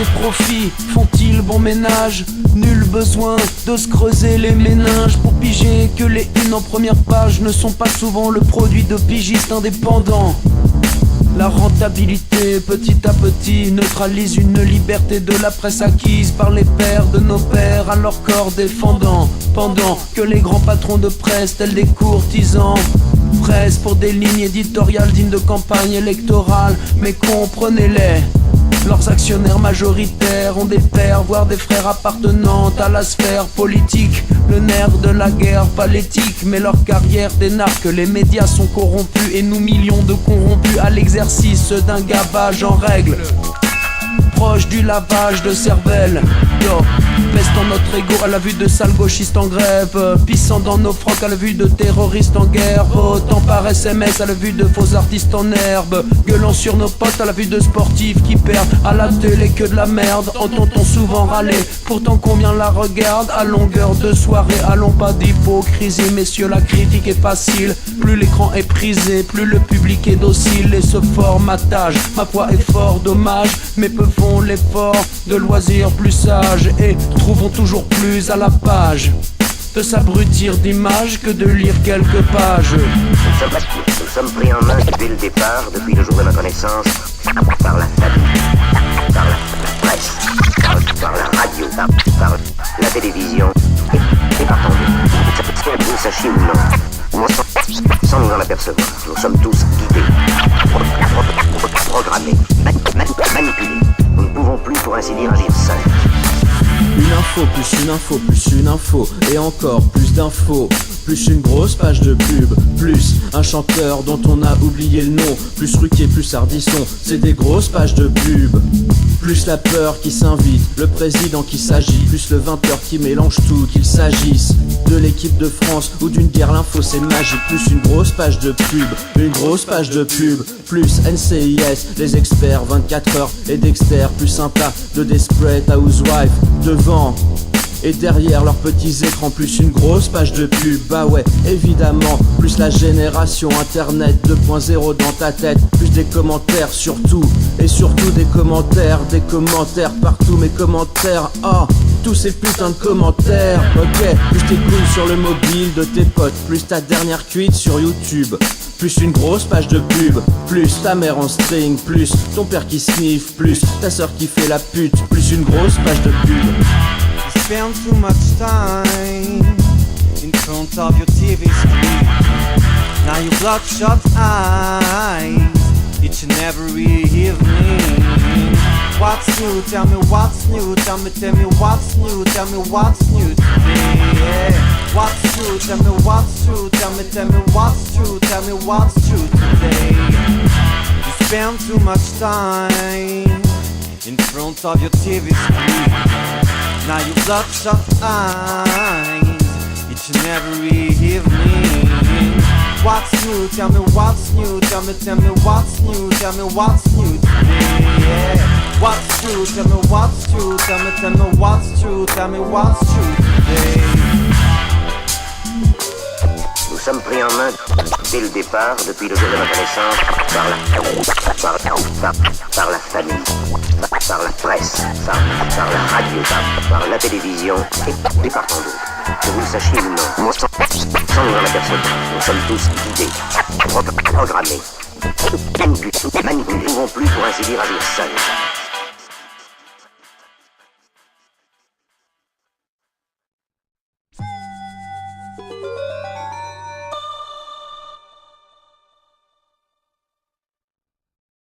Ces profits font-ils bon ménage? Nul besoin de se creuser les méninges pour piger que les unes en première page ne sont pas souvent le produit de pigistes indépendants. La rentabilité, petit à petit, neutralise une liberté de la presse acquise par les pères de nos pères à leur corps défendant. Pendant que les grands patrons de presse, tels des courtisans, pressent pour des lignes éditoriales dignes de campagne électorale. Mais comprenez-les, leurs actionnaires majoritaires ont des pères, voire des frères appartenant à la sphère politique. Le nerf de la guerre, pas l'éthique, mais leur carrière d'énarque. Les médias sont corrompus et nous millions de corrompus à l'exercice d'un gavage en règle. Proche du lavage de cervelle, yo, peste dans notre ego à la vue de sales gauchistes en grève, pissant dans nos frocs à la vue de terroristes en guerre, votant par SMS à la vue de faux artistes en herbe, gueulant sur nos potes à la vue de sportifs qui perdent à la télé que de la merde. Entend-on souvent râler, pourtant combien la regarde à longueur de soirée. Allons pas d'hypocrisie, messieurs, la critique est facile. Plus l'écran est prisé, plus le public est docile. Et ce formatage, ma foi, est fort dommage, mais peu font l'effort de loisirs plus sages et trouvons toujours plus à la page de s'abrutir d'images que de lire quelques pages. Nous sommes pris en main dès le départ, depuis le jour de ma connaissance, par la famille, par la presse, par la radio, par la télévision et par ton que vous le sachiez ou non, sans nous en apercevoir, nous sommes tous guidés, programmés, manipulés. Nous ne pouvons plus, pour ainsi dire, agir seuls. Une info, plus une info, plus une info, et encore plus d'infos. Plus une grosse page de pub, plus un chanteur dont on a oublié le nom, plus Ruquier, plus Ardisson, c'est des grosses pages de pub. Plus la peur qui s'invite, le président qui s'agit, plus le 20h qui mélange tout, qu'il s'agisse de l'équipe de France ou d'une guerre, l'info c'est magique. Plus une grosse page de pub, une grosse page de pub, plus NCIS, les experts 24 heures et Dexter, plus sympa de Desperate Housewives devant et derrière leurs petits écrans, plus une grosse page de pub, bah ouais, évidemment. Plus la génération internet 2.0 dans ta tête, plus des commentaires surtout, et surtout des commentaires partout, mes commentaires, oh, tous ces putains de commentaires, ok. Plus tes couilles sur le mobile de tes potes, plus ta dernière cuite sur YouTube. Plus une grosse page de pub, plus ta mère en string, plus ton père qui sniffe, plus ta soeur qui fait la pute, plus une grosse page de pub. Spend too much time in front of your TV screen. Now you bloodshot eyes each and every evening. What's new? Tell me what's new. Tell me what's new. Tell me what's new today. Yeah. What's true? Tell me what's true. Tell me what's true. Tell me what's true today. You spend too much time in front of your TV screen. Now you bloodshot eyes each and every evening. What's new? Tell me what's new. Tell me what's new. Tell me what's new today. Yeah. What's true? Tell me what's true. Tell me what's true. Tell me what's true today. Nous sommes pris en main dès le départ, depuis le jour de ma connaissance, par la famille, par la presse, par la radio, par la télévision et par tant d'autres. Que vous le sachiez ou non, sans nous en apercevoir, nous sommes tous guidés, programmés, manipulés. Nous ne pouvons plus, pour ainsi dire, agir seuls.